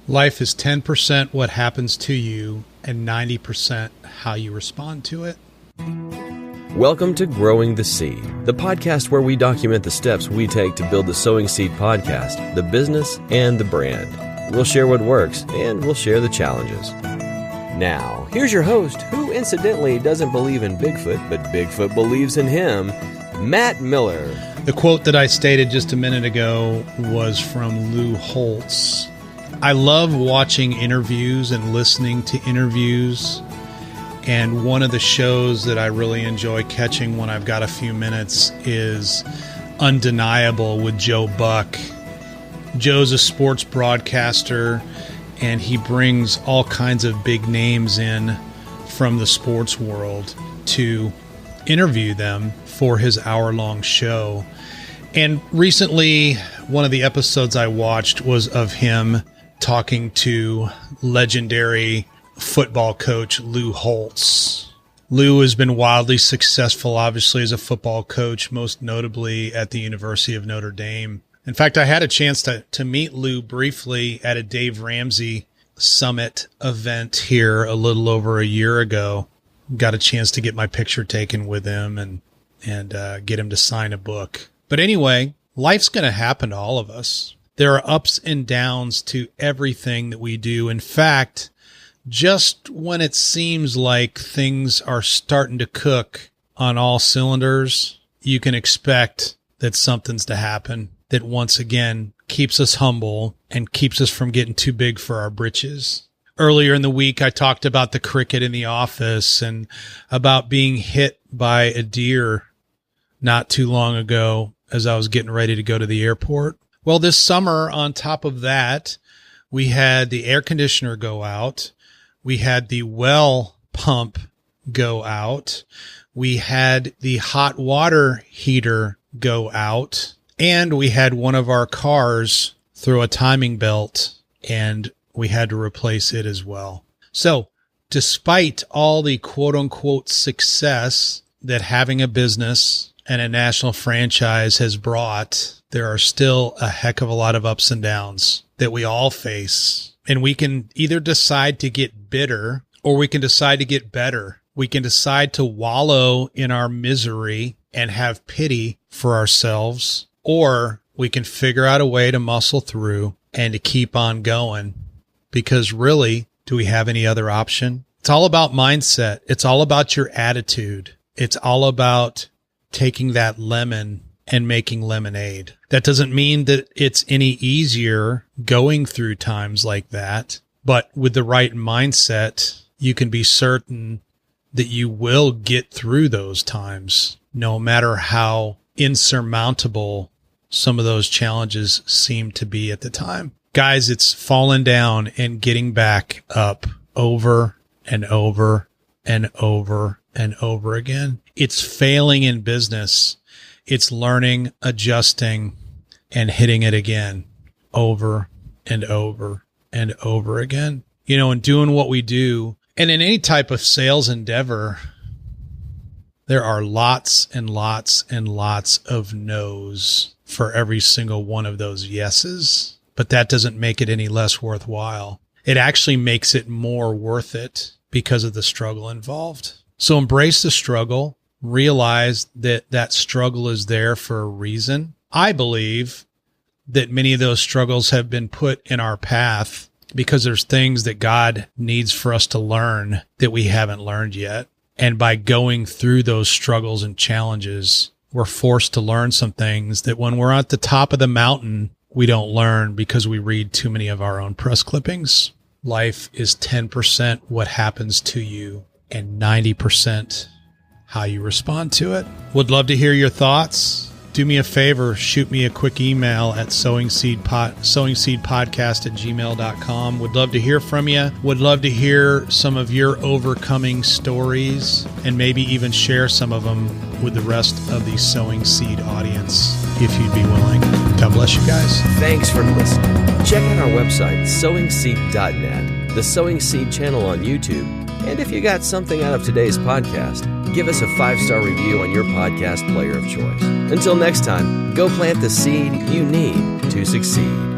Life is 10% what happens to you and 90% how you respond to it. Welcome to Growing the Seed, the podcast where we document the steps we take to build the Sowing Seed podcast, the business, and the brand. We'll share what works, and we'll share the challenges. Now, here's your host, who incidentally doesn't believe in Bigfoot, but Bigfoot believes in him, Matt Miller. The quote that I stated just a minute ago was from Lou Holtz. I love watching interviews and listening to interviews. And one of the shows that I really enjoy catching when I've got a few minutes is Undeniable with Joe Buck. Joe's a sports broadcaster, and he brings all kinds of big names in from the sports world to interview them for his hour-long show. And recently, one of the episodes I watched was of him talking to legendary football coach Lou Holtz. Lou has been wildly successful, obviously, as a football coach, most notably at the University of Notre Dame. In fact, I had a chance to meet Lou briefly at a Dave Ramsey Summit event here a little over a year ago. Got a chance to get my picture taken with him and get him to sign a book. But anyway, life's going to happen to all of us. There are ups and downs to everything that we do. In fact, just when it seems like things are starting to cook on all cylinders, you can expect that something's to happen that once again keeps us humble and keeps us from getting too big for our britches. Earlier in the week, I talked about the cricket in the office and about being hit by a deer not too long ago as I was getting ready to go to the airport. Well, this summer, on top of that, we had the air conditioner go out. We had the well pump go out. We had the hot water heater go out. And we had one of our cars throw a timing belt, and we had to replace it as well. So, despite all the quote-unquote success that having a business and a national franchise has brought, there are still a heck of a lot of ups and downs that we all face. And we can either decide to get bitter or we can decide to get better. We can decide to wallow in our misery and have pity for ourselves, or we can figure out a way to muscle through and to keep on going. Because really, do we have any other option? It's all about mindset. It's all about your attitude. It's all about taking that lemon and making lemonade. That doesn't mean that it's any easier going through times like that, but with the right mindset, you can be certain that you will get through those times, no matter how insurmountable some of those challenges seem to be at the time. Guys, it's falling down and getting back up over and over and over and over again. It's failing in business. It's learning, adjusting, and hitting it again over and over and over again. You know, and doing what we do, and in any type of sales endeavor, there are lots and lots and lots of no's for every single one of those yeses, but that doesn't make it any less worthwhile. It actually makes it more worth it because of the struggle involved. So embrace the struggle. Realize that that struggle is there for a reason. I believe that many of those struggles have been put in our path because there's things that God needs for us to learn that we haven't learned yet. And by going through those struggles and challenges, we're forced to learn some things that when we're at the top of the mountain, we don't learn because we read too many of our own press clippings. Life is 10% what happens to you and 90% how you respond to it. Would love to hear your thoughts. Do me a favor, shoot me a quick email at sowingseedpodcast@gmail.com. Would love to hear from you. Would love to hear some of your overcoming stories and maybe even share some of them with the rest of the Sowing Seed audience if you'd be willing. God bless you guys. Thanks for listening. Check out our website, sowingseed.net, the Sowing Seed channel on YouTube, and if you got something out of today's podcast, give us a 5-star review on your podcast player of choice. Until next time, go plant the seed you need to succeed.